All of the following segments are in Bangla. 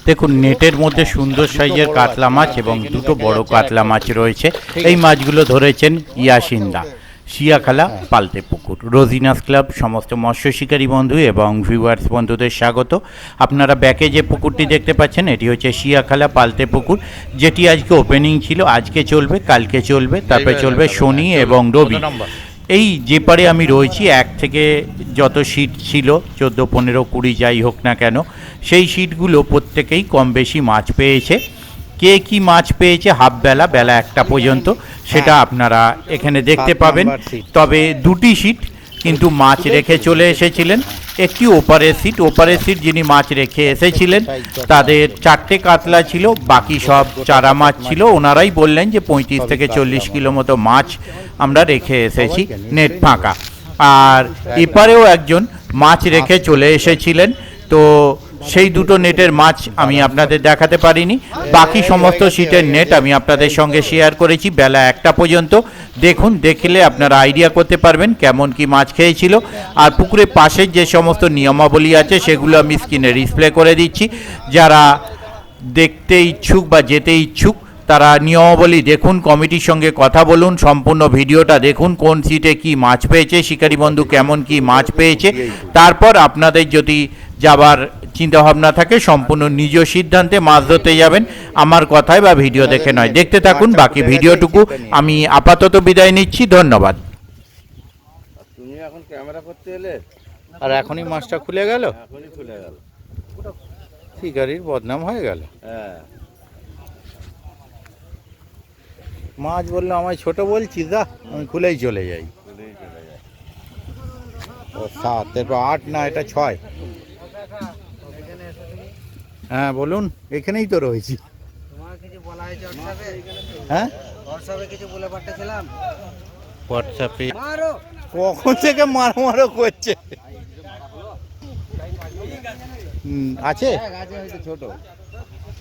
দেখুন নেটের মধ্যে সুন্দর সাইজের কাতলা মাছ এবং দুটো বড় কাতলা মাছ রয়েছে। এই মাছগুলো ধরেছেন ইয়াসিন্দা, শিয়াখালা পাল্টে পুকুর। রোজিনাস ক্লাব সমস্ত মৎস্য শিকারী বন্ধু এবং ভিউয়ার্স বন্ধুদের স্বাগত। আপনারা ব্যাকে যে পুকুরটি দেখতে পাচ্ছেন এটি হচ্ছে শিয়াখালা পাল্টে পুকুর, যেটি আজকে ওপেনিং ছিল। আজকে চলবে, কালকে চলবে, তারপরে চলবে শনি এবং রবি। এই যে পারে আমি রয়েছি, এক থেকে যত সিট ছিল 14, 15, 20 যাই হোক না কেন, সেই সিটগুলো প্রত্যেকেই কম বেশি মাছ পেয়েছে। কে কি মাছ পেয়েছে হাফ বেলা 1টা পর্যন্ত সেটা আপনারা এখানে দেখতে পাবেন। তবে দুটি সিট কিন্তু মাছ রেখে চলে এসেছিলেন। একটি ওপারের সিট যিনি মাছ রেখে এসেছিলেন তাদের 4টে কাতলা ছিল, বাকি সব চারা মাছ ছিল। ওনারাই বললেন যে 35 থেকে 40 কিলো মতো মাছ আমরা রেখে এসেছি, নেট ফাঁকা। আর এপারেও একজন মাছ রেখে চলে এসেছিলেন, তো সেই দুটো নেটের মাছ আমি আপনাদের দেখাতে পারিনি। বাকি সমস্ত সিটের নেট আমি আপনাদের সঙ্গে শেয়ার করেছি বেলা 1টা পর্যন্ত। দেখুন, দেখলে আপনারা আইডিয়া করতে পারবেন কেমন কি মাছ খেয়েছিল। আর পুকুরের পাশের যে সমস্ত নিয়মাবলী আছে সেগুলো আমি স্ক্রিনে ডিসপ্লে করে দিচ্ছি। যারা দেখতে ইচ্ছুক বা যেতে ইচ্ছুক তারা নিয়মাবলী দেখুন, কমিটির সঙ্গে কথা বলুন, সম্পূর্ণ ভিডিওটা দেখুন, কোন সিটে কি মাছ পেয়েছে, শিকারী বন্ধু কেমন কি মাছ পেয়েছে। তারপর আপনাদের যদি যাবার চিন্তাভাবনা থাকে সম্পূর্ণ নিজ সিদ্ধান্তে মাছ ধরতে যাবেন, আমার কথায় বা ভিডিও দেখে নয়। দেখতে থাকুন, বাকি ভিডিওটুকু আমি আপাতত বিদায় নিচ্ছি। ধন্যবাদ। তুমি এখন ক্যামেরা করতে এলে আর এখনই মাছটা খুলে গেল, এখনই খুলে গেল, শিকারির বদনাম হয়ে গেল। হ্যাঁ মাছ বললো আমায় ছোট বলছিস, দা আমি খুলেই চলে যাই। খুলেই চলে যায়। ও 7, এরপর 8 না এটা 6। হ্যাঁ বলুন, এখানেই তো রয়েছি। তোমার কিছু বলা হয়েছে হোয়াটসঅ্যাপে? হ্যাঁ হোয়াটসঅ্যাপে কিছু বলে পাঠাচ্ছিলাম। হোয়াটসঅ্যাপে মারো কখন থেকে মারো করছে। আছে গাছে হয়তো ছোট।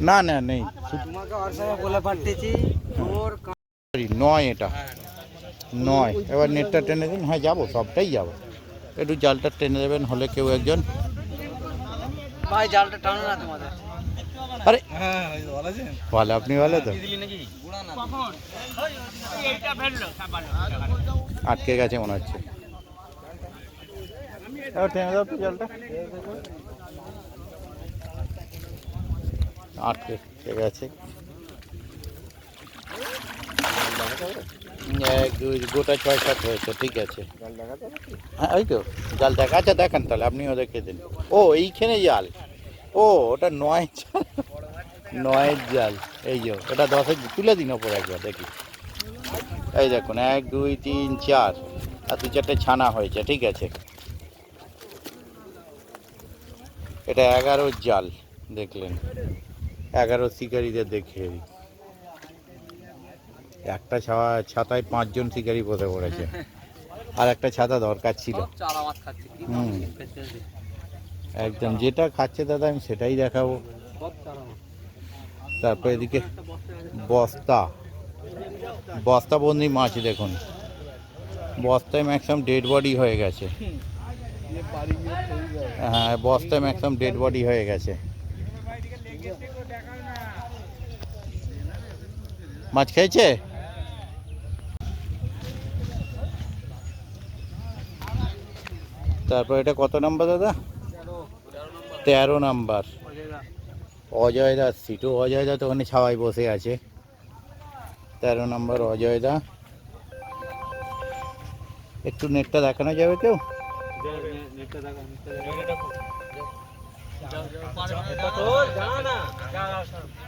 না না নেই, তোমাকে হোয়াটসঅ্যাপে বলে পাঠিয়েছি তোর 9 এটা 9। এবার নেটটা টেনে দিন। হ্যাঁ যাবো, সবটাই যাবো। একটু জালটা টেনে দেবেন হলে কেউ একজন। ভাই জালটা টানো না তোমাদের। আরে হ্যাঁ ভালো আছেন? ভালো, আপনি ভালো তো? আটকে গেছে মনে হচ্ছে। এবার টেনে দাও তো জালটা। আটকে গেছে। 1, 2, গোটা 6, 7 হয়েছে, ঠিক আছে। হ্যাঁ ওই তো জাল দেখা। আচ্ছা দেখান তাহলে, আপনিও দেখে দিন। ও এইখানে জাল, ও ওটা 9 জাল, 9 জাল। এই যে ওটা 10 তুলে দিন ওপরে একবার দেখি। এই দেখুন 1, 2, 3, 4 আর 2-4টে ছানা হয়েছে, ঠিক আছে। এটা 11 জাল, দেখলেন 11 শিকারীদের দেখে। একটা ছাতায় 5 জন শিকারী বসে পড়েছে, আর একটা ছাতা দরকার ছিল। একদম যেটা খাচ্ছে দাদা আমি সেটাই দেখাবো। তারপর এদিকে বস্তা বন্দি মাছ দেখুন, বস্তায় ম্যাক্সিমাম ডেড বডি হয়ে গেছে। হ্যাঁ বস্তায় ম্যাক্সিমাম ডেড বডি হয়ে গেছে। মাছ খেয়েছে। তারপর এটা কত নাম্বার দাদা? 13 নাম্বার। অজয় দা সিটু, অজয় দা তো ওখানে ছাওয়ায় বসে আছে। 13 নম্বর অজয় দা। একটু নেটটা দেখানো যাবে কেউ?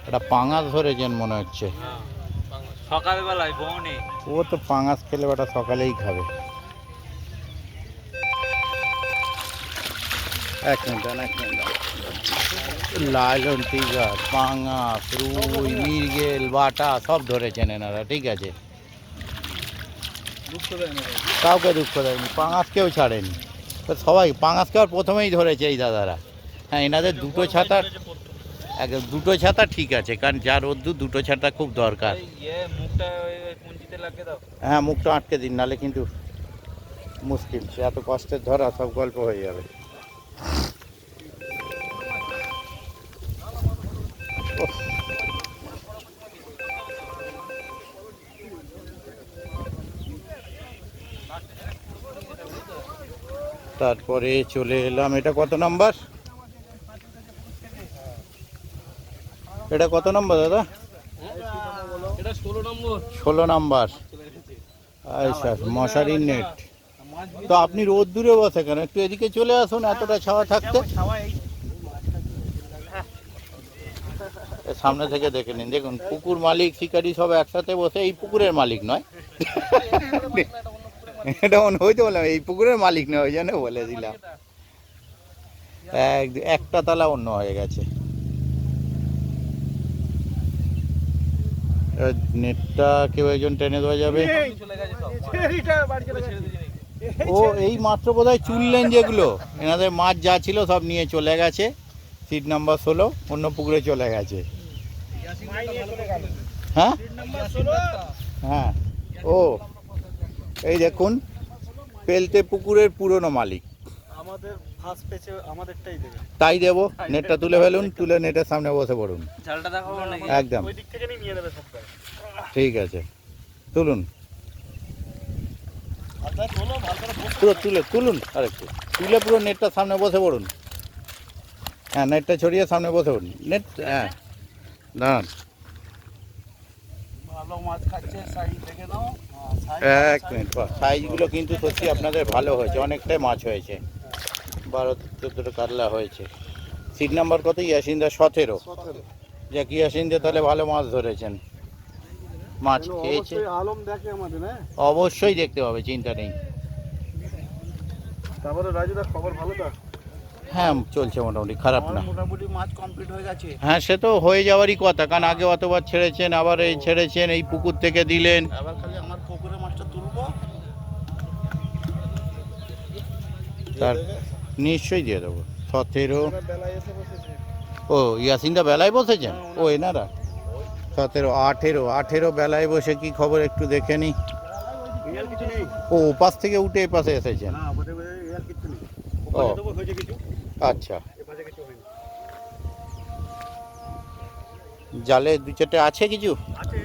একটা পাঙাশ ধরেছেন মনে হচ্ছে সকালবেলায় বউনি। ও তো পাঙাশ খেলে ওটা সকালেই খাবে। এক মিনিট লাইলন, টিগার, পাঙাশ, রুই, মৃগেল, বাটা সব ধরেছেন এনারা, ঠিক আছে। কাউকে দুঃখ দেয়নি, পাঙাশকেও ছাড়েনি। তো সবাই পাঙাশকে আর প্রথমেই ধরেছে এই দাদারা। হ্যাঁ এনাদের দুটো ছাতা ঠিক আছে, কারণ যার রোদ্দুর দুটো ছাতা খুব দরকার। হ্যাঁ মুখটা আটকে দিন, নাহলে কিন্তু মুশকিল। সে এত কষ্টের ধরা, সব গল্প হয়ে যাবে। তারপরে চলে এলাম, এটা কত নাম্বার? এটা কত নাম্বার দাদা? এটা 16 নম্বর। 16 নাম্বার। আচ্ছা, মশারির নেট। তো আপনি রোদ দূরে বসে কেন? একটু এদিকে চলে আসুন, এতটা ছাওয়া থাকতে। সামনে থেকে দেখে নিন, দেখুন পুকুর মালিক শিকারি সব একসাথে বসে, এই পুকুরের মালিক নয়। এটা মনে হইতে বললাম এই পুকুরের মালিক নয়, ওই জন্য বলে দিলাম। একটা তালা অন্য হয়ে গেছে। নেটটা কেউ একজন টেনে দেওয়া যাবে। ও এই মাত্র বোধহয় চুললেন যেগুলো, এনাদের মাছ যা ছিল সব নিয়ে চলে গেছে। সিট নাম্বার 16 অন্য পুকুরে চলে গেছে। হ্যাঁ হ্যাঁ, ও এই দেখুন পেলতে পুকুরের পুরনো মালিক। আমাদের ফার্স্ট পেছে আমাদেরটাই দেবে। তাই দেবো, নেটটা তুলে ফেলুন, তুলে নেটের সামনে বসে পড়ুন। জালটা দেখাবো নাকি? একদম ওই দিক থেকে নিয়ে নেবে সব। ঠিক আছে, তুলুন আচ্ছা চলো ভালো করে বসো। পুরো তুলুন আরেকটু তুলে পুরো নেটটার সামনে বসে পড়ুন। হ্যাঁ, নেটটা ছড়িয়ে সামনে বসে পড়ুন। নেট, হ্যাঁ দাঁড়ান। ভালো মাছ খাচ্ছে, সাইজ দেখে নাও। এক মিনিট, সাইজগুলো কিন্তু সত্যি আপনাদের ভালো হয়েছে, অনেকটাই মাছ হয়েছে, 12-14টা কাতলা হয়েছে। সিট নাম্বার কত? ইয়াসিনদা 17। যাক, ইয়াসিনদা তাহলে ভালো মাছ ধরেছেন, মাছ খেয়েছে। আলম দেখে আমাদের, হ্যাঁ অবশ্যই দেখতে হবে, চিন্তা নেই। তারপরে রাজুদা খবর ভালো তো? হ্যাঁ চলছে মোটামুটি, খারাপ না। মোটামুটি মাছ কমপ্লিট হয়ে গেছে। হ্যাঁ, সে তো হয়ে যাওয়ারই কথা, কারণ আগে অতবার ছেড়েছেন, আবার এই ছেড়েছেন, এই পুকুর থেকে দিলেন। আবার খালি আমার পুকুরে মাছটা তুলবো। তার নিশ্চয়ই দিয়ে দেবো। 17। বেলায় এসে বসেছে। ও ইয়াসিনদা বেলায় বসেছেন? ও এনারা 17, 18 বেলায় বসে কি খবর একটু দেখে নি। রিয়াল কিছু নেই। ও পাশ থেকে উঠে এই পাশে এসেছেন। হ্যাঁ আমাদের রিয়াল কিছু নেই। ও ওখানে তো হয়েছে কিছু, আচ্ছা, এপাশে কিছু হয়নি। জালে 2-4টে আছে কিছু আছে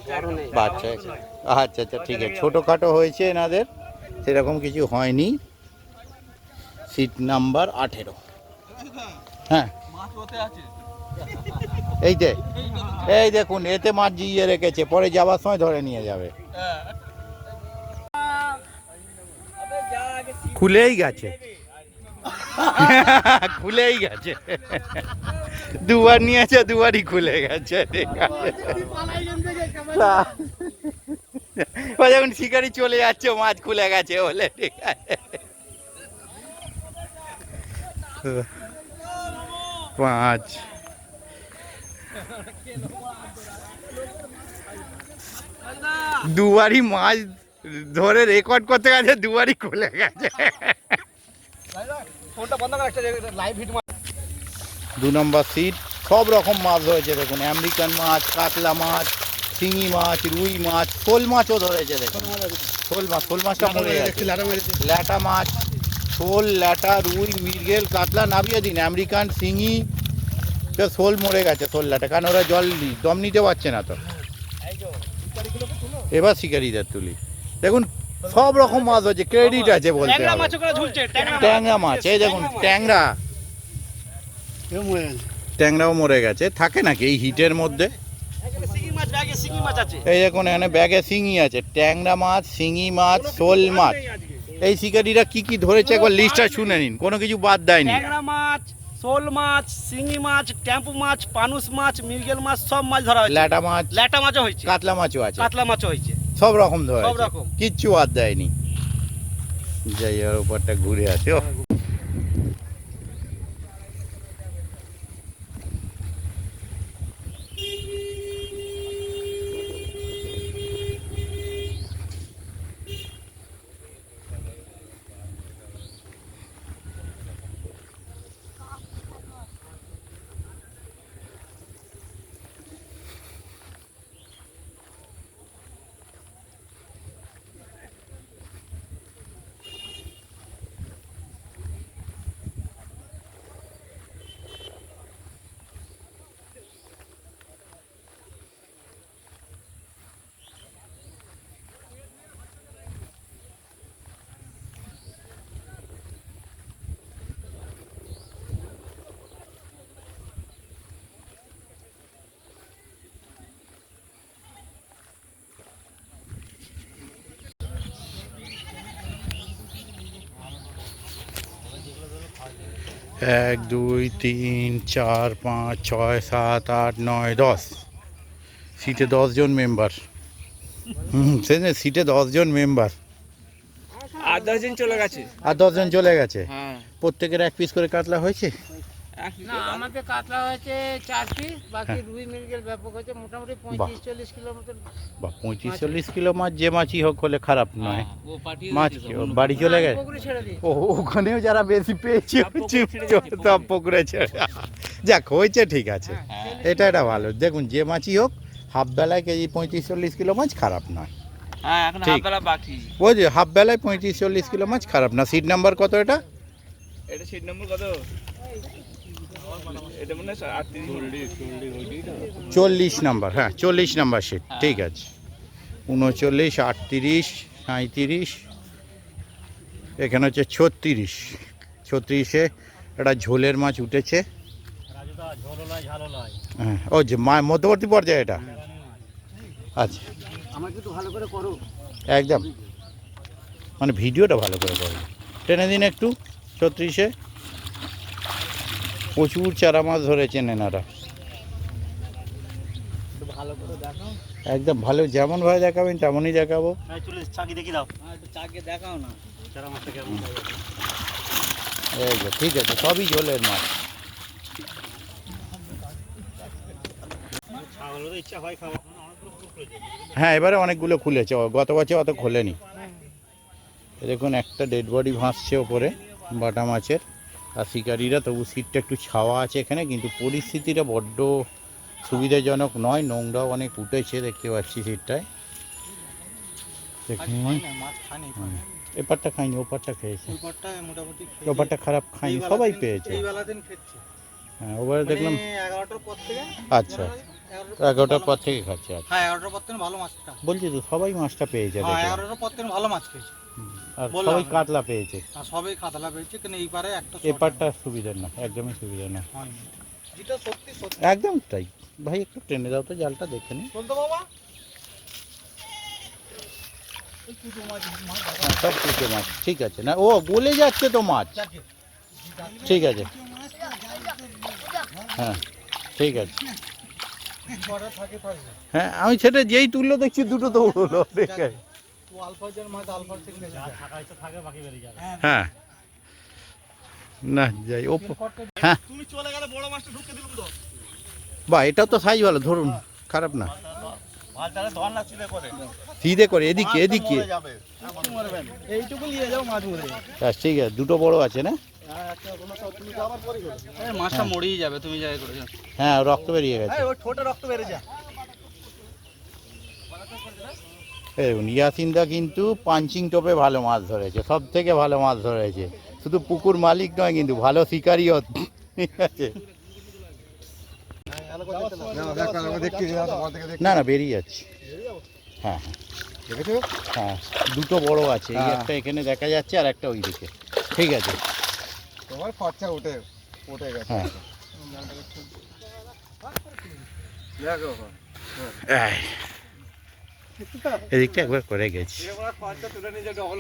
বড় নেই। বাচ্চা আছে। আচ্ছা আচ্ছা, ঠিক আছে, ছোটোখাটো হয়েছে এনাদের, সেরকম কিছু হয়নি। Seat number 18। হ্যাঁ মাছ ওতে আছে। এই দেখুন, এতে মাছ জিইয়ে রেখেছে, পরে যাওয়ার সময় ধরে নিয়ে যাবে। খুলেই গেছে, খুলেই গেছে, দুবার নিয়েছে, দুবারই খুলে গেছে। ঠিক আছে, ও যখন শিকারি চলে যাচ্ছে মাছ খুলে গেছে বলে, ঠিক আছে। 5 দুবারই মাছ ধরে রেকর্ড করতে গেছে, দুবারই খুলে গেছে। ফোনটা বন্ধ কর, একটা লাইভ হিট মার। 2 নম্বর সিট, সব রকম মাছ ধরেছে দেখুন, আমেরিকান মাছ, কাতলা মাছ, শিঙি মাছ, রুই মাছ, শোল মাছও ধরেছে দেখুন। শোল মাছটা মরে গেছে। ল্যাটা মাছ, শোল, ল্যাটা, রুই, মৃগেল, কাতলা নামিয়ে দিন। আমেরিকান, শিঙি, তো শোল মরে গেছে, শোল ল্যাটা, কারণ ওরা জল দম নিতে পারছে না তো। এবার শিকারিদের তুলি, দেখুন সব রকম মাছ হচ্ছে, ক্রেডিট আছে বলতে ট্যাংরা হবে। মাছ ওখানে ঝুলছে, ট্যাংরা মাছ, এই দেখুন ট্যাংরা, ট্যাংরাও মরে গেছে। থাকে নাকি এই হিটের মধ্যে? শিঙি মাছ, ব্যাগে শিঙি মাছ আছে। এই দেখুন এখানে ব্যাগে শিঙি আছে, ট্যাংরা মাছ, শিঙি মাছ, শোল মাছ। এই শিকারিরা কি কি ধরেছে একবার লিস্টটা শুনে নিন, কোনো কিছু বাদ দেয়নি। ট্যাংরা মাছ, শোল মাছ, শিঙি মাছ, ট্যাম্পু মাছ, পানুস মাছ, মৃগেল মাছ, সব মাছ ধরা হয়েছে। ল্যাটা মাছ, ল্যাটা মাছও হয়েছে, কাতলা মাছও আছে, কাতলা মাছও হয়েছে। সব রকম ধরেছে, সব রকম। কিচ্ছু বাদ দেয়নি। যাই আর উপরটা ঘুরে আসে। ও 1 2 3 4 5 6 7 8 9 10 সিটে 10 জন মেম্বার। সে সিটে 10 জন মেম্বার আর 10 জন চলে গেছে। আর 10 জন চলে গেছে। হ্যাঁ, প্রত্যেকের 1 পিস করে কাতলা হয়েছে। না আমাদের কাতলা হয়েছে 4 পিস, বাকি রুই মৃগেল ব্যাপক হয়েছে মোটামুটি 35-40 কিলো মতন। বা 35-40 কিলো মাছ যে মাছই হোক হলে খারাপ নয়। ও পাঠিয়ে মাছ কি ও বাড়ি চলে গেছে? পুকুরে ছেড়ে দিই। ও ওখানেও যারা বেশি পেয়েছে সব পুকুরে ছেড়ে। যাক হয়েছে, ঠিক আছে, এটা ভালো। দেখুন যে মাছই হোক হাফ বেলায় কেজি 35-40 কিলো মাছ খারাপ নয়। হ্যাঁ, এখন ঠিক। হাফ বেলা বাকি। ওই যে হাফ বেলায় 35-40 কিলো মাছ খারাপ না। সিট নাম্বার কত এটা? এটা সিট নম্বর কত? এটা মনে হয় 40 নাম্বার। হ্যাঁ 40 নাম্বার সিট, ঠিক আছে। 39, 38, 37, এখানে হচ্ছে 36। একটা ঝোলের মাছ উঠেছে। হ্যাঁ ও যে মধ্যবর্তী পর্যায়ে এটা। আচ্ছা আমাকে তো ভালো করে করো। একদম, মানে ভিডিওটা ভালো করে করবে। টেনে দিন একটু। 36-এ প্রচুর চারা মাছ ধরেছেন এনারা। ভালো করে দেখাও। একদম ভালো, যেমন ভাবে দেখাবেন তেমনই দেখাবো। চলে চাকি দেখি দাও। একটু চাকি দেখাও না। চারা মাছটা কেমন? এই যে ঠিক আছে, সবই ঝোলের মাছ। ছাগলেরও ইচ্ছা হয় খাওয়া। হ্যাঁ এবারে অনেকগুলো খুলেছে, গত বছর অত খোলেনি। দেখুন একটা ডেড বডি ভাসছে ওপরে বাটা মাছের। আর শিকারীরা তবু সিটটা একটু ছাওয়া আছে এখানে, কিন্তু পরিস্থিতিটা বড্ড সুবিধাজনক নয়। নোংরাও অনেক উঠেছে দেখতে পাচ্ছি সিটটায়। এপারটা খাইনি, ওপারটা খেয়েছে। মোটামুটি ওপারটা খারাপ খাইনি, সবাই পেয়েছে। হ্যাঁ ওবারে দেখলাম 11টার পর থেকে। আচ্ছা 11টার পর থেকে খাচ্ছে। আচ্ছা হ্যাঁ 11টার পর থেকে ভালো মাছটা। বলছি তো সবাই মাছটা পেয়েছে হ্যাঁ দেখলাম। 11টার পর থেকে ভালো মাছ খেয়েছে। আর বললাম সবাই আমি। কাতলা পেয়েছে। আর সবাই কাতলা পেয়েছে, কিন্তু এই পারে একটা এপারটা সুবিধা না, একদমই সুবিধা না। হয়নি। যেটা সত্যি সত্যি। একদম তাই। ভাই একটু টেনে দাও তো জালটা, দেখে নি। বলতো বাবা হ্যাঁ, সব কিছু মাছ ঠিক আছে না, ও গলে যাচ্ছে তো মাছ। ঠিক আছে, হ্যাঁ ঠিক আছে। হ্যাঁ আমি সেটা যেই তুললো দেখছি দুটো দৌড়লো। ঠিক আছে। হ্যাঁ না যাই ও। হ্যাঁ তুমি চলে গেলে বড় মাছটা ঢুকে দিলাম তো। বা এটাও তো সাইজ ভালো, ধরুন খারাপ না। মাছটারে ধর না সিধে করে। সিধে করে এদিকে এদিকে। এইটুকু নিয়ে যাও মাছ মরে যাবে। আচ্ছা ঠিক আছে, দুটো বড় আছে না? মাছটা মরেই যাবে, তুমি যাই করে যাও। হ্যাঁ রক্ত বেরিয়ে গেছে। ওই ঠোঁটে রক্ত বেরিয়ে যায়। দেখুন ইয়াসিনদা কিন্তু পাঞ্চিং টোপে ভালো মাছ ধরেছে, সব থেকে ভালো মাছ ধরেছে। শুধু পুকুর মালিক নয়, কিন্তু ভালো শিকারিও। ঠিক আছে, না না বেরিয়ে যাচ্ছে। হ্যাঁ হ্যাঁ হ্যাঁ দুটো বড় আছে, এই একটা এখানে দেখা যাচ্ছে আর একটা ওই দিকে। ঠিক আছে তোমার খরচা উঠে গেছে। হ্যাঁ এই, এদিকটা একবার করে গেছি। খরচা তুলে নিয়ে যে ডবল